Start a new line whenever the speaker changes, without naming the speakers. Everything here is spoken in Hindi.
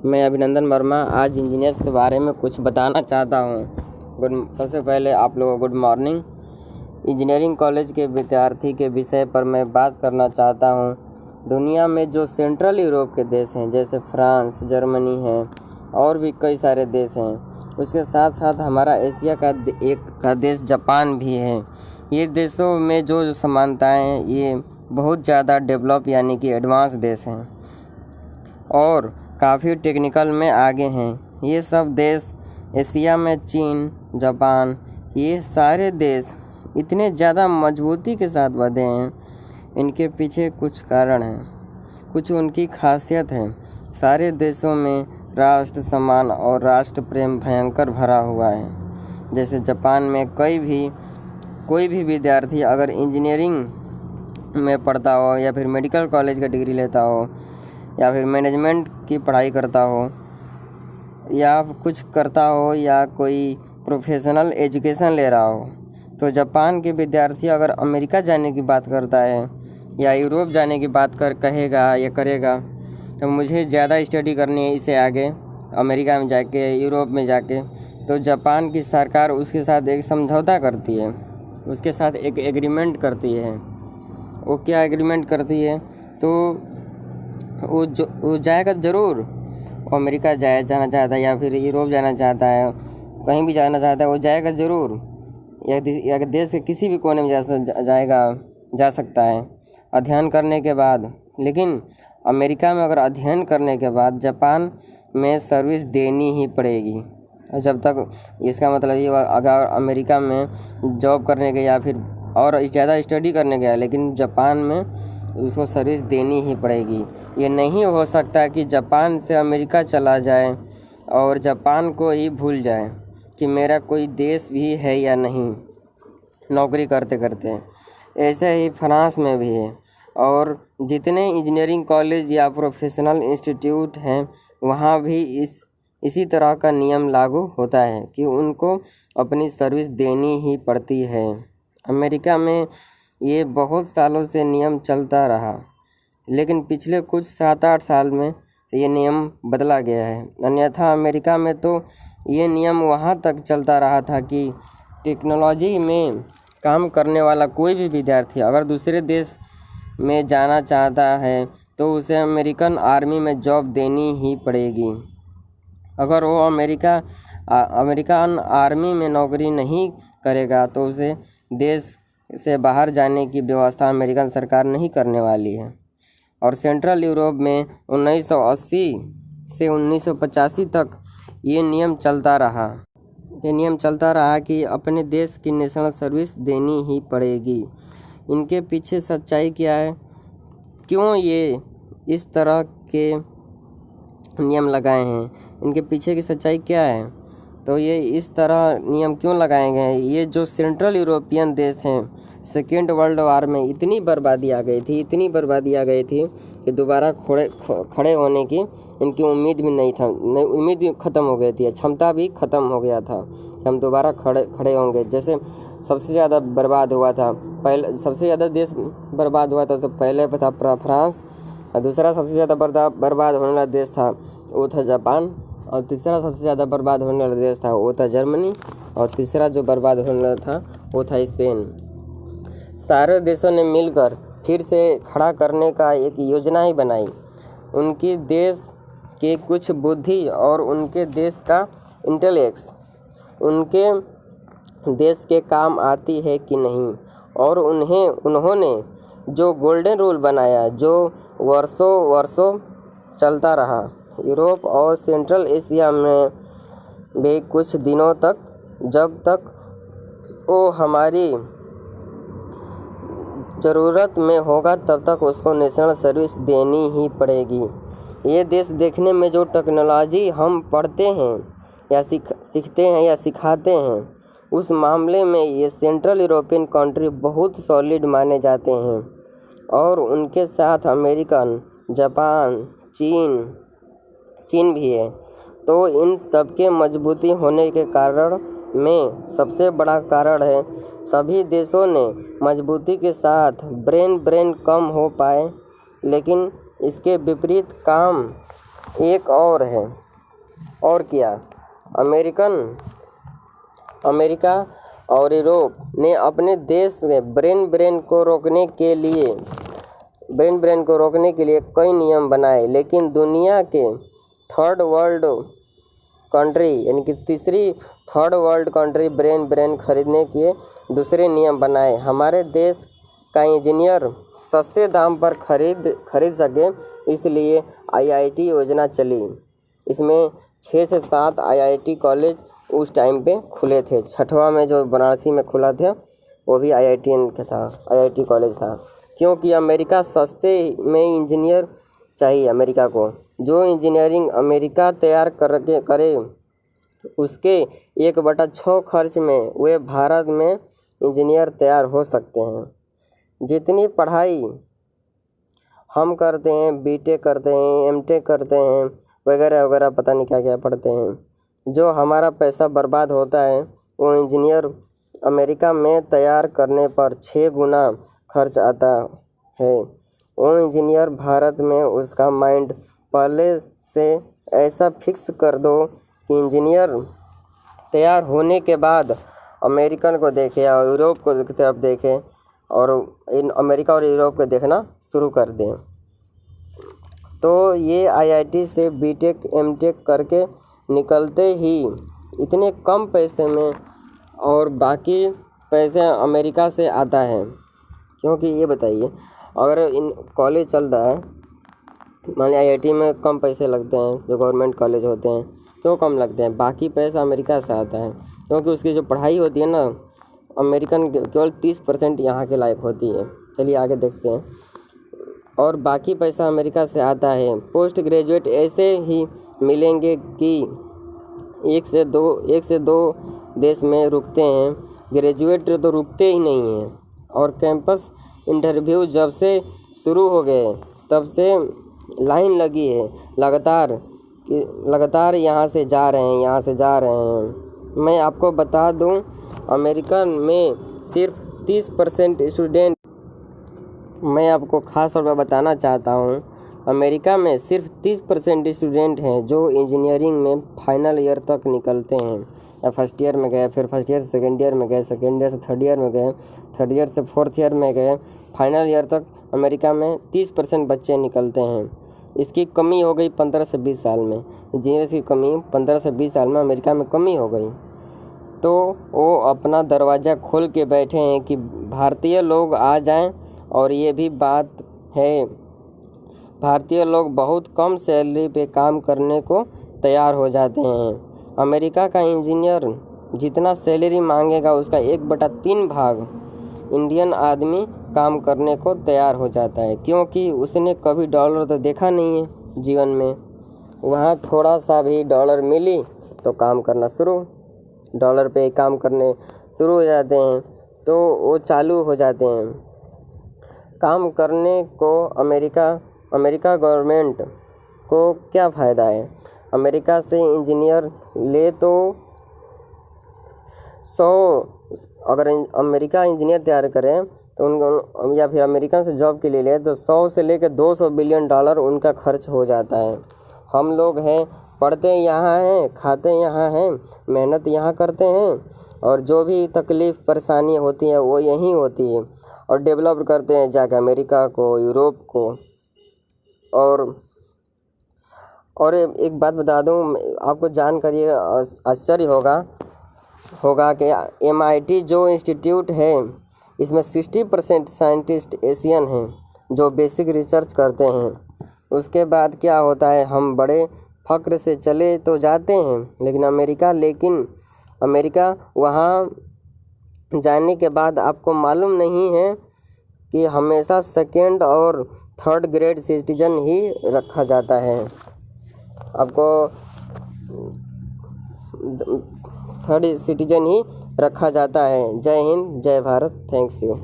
मैं अभिनंदन वर्मा आज इंजीनियर्स के बारे में कुछ बताना चाहता हूँ। सबसे पहले आप लोगों को गुड मॉर्निंग। इंजीनियरिंग कॉलेज के विद्यार्थी के विषय पर मैं बात करना चाहता हूँ। दुनिया में जो सेंट्रल यूरोप के देश हैं जैसे फ्रांस, जर्मनी है और भी कई सारे देश हैं, उसके साथ साथ हमारा एशिया का देश जापान भी है। ये देशों में जो समानताएँ हैं ये बहुत ज़्यादा डेवलप यानी कि एडवांस देश हैं और काफ़ी टेक्निकल में आगे हैं। ये सब देश एशिया में चीन, जापान, ये सारे देश इतने ज़्यादा मजबूती के साथ बढ़े हैं। इनके पीछे कुछ कारण हैं, कुछ उनकी खासियत है। सारे देशों में राष्ट्र सम्मान और राष्ट्र प्रेम भयंकर भरा हुआ है। जैसे जापान में कोई भी विद्यार्थी अगर इंजीनियरिंग में पढ़ता हो या फिर मेडिकल कॉलेज का डिग्री लेता हो या फिर मैनेजमेंट की पढ़ाई करता हो या कुछ करता हो या कोई प्रोफेशनल एजुकेशन ले रहा हो, तो जापान के विद्यार्थी अगर अमेरिका जाने की बात करता है या यूरोप जाने की बात कहेगा या करेगा, तो मुझे ज़्यादा स्टडी करनी है इससे आगे अमेरिका में जाके, यूरोप में जाके, तो जापान की सरकार उसके साथ एक समझौता करती है, उसके साथ एक एग्रीमेंट करती है। वो क्या एग्रीमेंट करती है, तो वो जाएगा ज़रूर। अमेरिका जाना चाहता है या फिर यूरोप जाना चाहता है, कहीं भी जाना चाहता है, वो जाएगा ज़रूर। या देश के किसी भी कोने में जा सकता है अध्ययन करने के बाद। लेकिन अमेरिका में अगर अध्ययन करने के बाद जापान में सर्विस देनी ही पड़ेगी। जब तक इसका मतलब ये अगर अमेरिका में जॉब करने के या फिर और ज़्यादा स्टडी करने गया लेकिन जापान में उसको सर्विस देनी ही पड़ेगी। ये नहीं हो सकता कि जापान से अमेरिका चला जाए और जापान को ही भूल जाए कि मेरा कोई देश भी है या नहीं, नौकरी करते करते। ऐसे ही फ्रांस में भी है और जितने इंजीनियरिंग कॉलेज या प्रोफेशनल इंस्टीट्यूट हैं वहाँ भी इसी तरह का नियम लागू होता है कि उनको अपनी सर्विस देनी ही पड़ती है। अमेरिका में ये बहुत सालों से नियम चलता रहा, लेकिन पिछले कुछ 7-8 साल में ये नियम बदला गया है। अन्यथा अमेरिका में तो ये नियम वहाँ तक चलता रहा था कि टेक्नोलॉजी में काम करने वाला कोई भी विद्यार्थी अगर दूसरे देश में जाना चाहता है तो उसे अमेरिकन आर्मी में जॉब देनी ही पड़ेगी। अगर वो अमेरिकन आर्मी में नौकरी नहीं करेगा तो उसे देश से बाहर जाने की व्यवस्था अमेरिकन सरकार नहीं करने वाली है। और सेंट्रल यूरोप में 1980 से 1985 तक ये नियम चलता रहा कि अपने देश की नेशनल सर्विस देनी ही पड़ेगी। इनके पीछे सच्चाई क्या है, क्यों ये इस तरह के नियम लगाए हैं, इनके पीछे की सच्चाई क्या है, तो ये इस तरह नियम क्यों लगाए गए हैं। ये जो सेंट्रल यूरोपियन देश हैं, सेकेंड वर्ल्ड वार में इतनी बर्बादी आ गई थी कि दोबारा खड़े होने की इनकी उम्मीद भी नहीं था। उम्मीद ख़त्म हो गई थी, क्षमता भी ख़त्म हो गया था कि हम दोबारा खड़े होंगे। जैसे सबसे ज़्यादा बर्बाद हुआ था, पहले सबसे ज़्यादा देश बर्बाद हुआ था, तो पहले था फ्रांस, और दूसरा सबसे ज़्यादा बर्बाद होने वाला देश था वो था जापान, और तीसरा सबसे ज़्यादा बर्बाद होने वाला देश था वो था जर्मनी, और तीसरा जो बर्बाद होने वाला था वो था स्पेन। सारे देशों ने मिलकर फिर से खड़ा करने का एक योजना ही बनाई। उनकी देश के कुछ बुद्धि और उनके देश का इंटेलेक्ट्स उनके देश के काम आती है कि नहीं, और उन्होंने जो गोल्डन रूल बनाया जो वर्षों चलता रहा। यूरोप और सेंट्रल एशिया में भी कुछ दिनों तक, जब तक वो हमारी ज़रूरत में होगा तब तक उसको नेशनल सर्विस देनी ही पड़ेगी। ये देश देखने में जो टेक्नोलॉजी हम पढ़ते हैं या सीखते हैं या सिखाते हैं, उस मामले में ये सेंट्रल यूरोपियन कंट्री बहुत सॉलिड माने जाते हैं। और उनके साथ अमेरिकन, जापान, चीन भी है। तो इन सबके मजबूती होने के कारण में सबसे बड़ा कारण है सभी देशों ने मजबूती के साथ ब्रेन कम हो पाए, लेकिन इसके विपरीत काम एक और है, और क्या, अमेरिका और यूरोप ने अपने देश में ब्रेन को रोकने के लिए कई नियम बनाए, लेकिन दुनिया के थर्ड वर्ल्ड कंट्री यानी कि तीसरी थर्ड वर्ल्ड कंट्री ब्रेन खरीदने के दूसरे नियम बनाए। हमारे देश का इंजीनियर सस्ते दाम पर खरीद सके, इसलिए आईआईटी योजना चली। इसमें 6 से 7 आईआईटी कॉलेज उस टाइम पे खुले थे। 6वां में जो बनारसी में खुला था वो भी आईआईटी कॉलेज था, क्योंकि अमेरिका सस्ते में इंजीनियर चाहिए। अमेरिका को जो इंजीनियरिंग अमेरिका तैयार करे उसके 1/6 खर्च में वे भारत में इंजीनियर तैयार हो सकते हैं। जितनी पढ़ाई हम करते हैं, बीटेक करते हैं, एमटेक करते हैं, वगैरह वगैरह, पता नहीं क्या क्या पढ़ते हैं, जो हमारा पैसा बर्बाद होता है वो इंजीनियर अमेरिका में तैयार करने पर 6 गुना खर्च आता है। वो इंजीनियर भारत में उसका माइंड पहले से ऐसा फिक्स कर दो कि इंजीनियर तैयार होने के बाद अमेरिकन को देखे या यूरोप को तरफ देखे और इन अमेरिका और यूरोप को देखना शुरू कर दें। तो ये आईआईटी से बीटेक एमटेक करके निकलते ही इतने कम पैसे में और बाकी पैसे अमेरिका से आता है। क्योंकि ये बताइए, अगर इन कॉलेज चल रहा है, मान लिया आईआईटी में कम पैसे लगते हैं, जो गवर्नमेंट कॉलेज होते हैं, क्यों कम लगते हैं? बाकी पैसा अमेरिका से आता है, क्योंकि उसकी जो पढ़ाई होती है ना, अमेरिकन केवल 30% यहाँ के लायक होती है। चलिए आगे देखते हैं। और बाकी पैसा अमेरिका से आता है। पोस्ट ग्रेजुएट ऐसे ही मिलेंगे कि एक से दो देश में रुकते हैं, ग्रेजुएट तो रुकते ही नहीं हैं। और कैंपस इंटरव्यू जब से शुरू हो गए तब से लाइन लगी है, लगातार यहाँ से जा रहे हैं। मैं आपको बता दूँ, अमेरिका में सिर्फ 30% स्टूडेंट, मैं आपको ख़ास तौर पर बताना चाहता हूँ, अमेरिका में सिर्फ 30% स्टूडेंट हैं जो इंजीनियरिंग में फाइनल ईयर तक निकलते हैं, या फर्स्ट ईयर में गए, फिर फर्स्ट ईयर से सेकेंड ईयर में गए, सेकेंड ईयर से थर्ड ईयर में गए, थर्ड ईयर से फोर्थ ईयर में गए, फाइनल ईयर तक अमेरिका में 30% बच्चे निकलते हैं। इसकी कमी हो गई 15 से 20 साल में, इंजीनियर्स की कमी 15 से 20 साल में अमेरिका में कमी हो गई। तो वो अपना दरवाज़ा खोल के बैठे हैं कि भारतीय लोग आ जाएं। और ये भी बात है, भारतीय लोग बहुत कम सैलरी पे काम करने को तैयार हो जाते हैं। अमेरिका का इंजीनियर जितना सैलरी मांगेगा उसका 1/3 भाग इंडियन आदमी काम करने को तैयार हो जाता है, क्योंकि उसने कभी डॉलर तो देखा नहीं है जीवन में। वहाँ थोड़ा सा भी डॉलर मिली तो काम करना शुरू, डॉलर पे काम करने शुरू हो जाते हैं, तो वो चालू हो जाते हैं काम करने को। अमेरिका गवर्नमेंट को क्या फ़ायदा है? अमेरिका से इंजीनियर ले तो 100, अगर अमेरिका इंजीनियर तैयार करें तो उनको, या फिर अमेरिकन से जॉब के लिए ले तो 100 से लेकर 200 बिलियन डॉलर उनका खर्च हो जाता है। हम लोग हैं, पढ़ते यहाँ हैं, खाते यहाँ हैं, मेहनत यहाँ करते हैं, और जो भी तकलीफ़ परेशानी होती है वो यहीं होती है, और डेवलप करते हैं जाकर अमेरिका को, यूरोप को। और एक बात बता दूं, आपको जानकर ये आश्चर्य होगा कि MIT जो इंस्टीट्यूट है, इसमें 60% साइंटिस्ट एशियन हैं जो बेसिक रिसर्च करते हैं। उसके बाद क्या होता है, हम बड़े फ़ख्र से चले तो जाते हैं, लेकिन अमेरिका वहाँ जाने के बाद आपको मालूम नहीं है कि हमेशा सेकेंड और थर्ड ग्रेड सिटीजन ही रखा जाता है। आपको थर्ड सिटीजन ही रखा जाता है। जय हिंद, जय भारत, थैंक्स यू।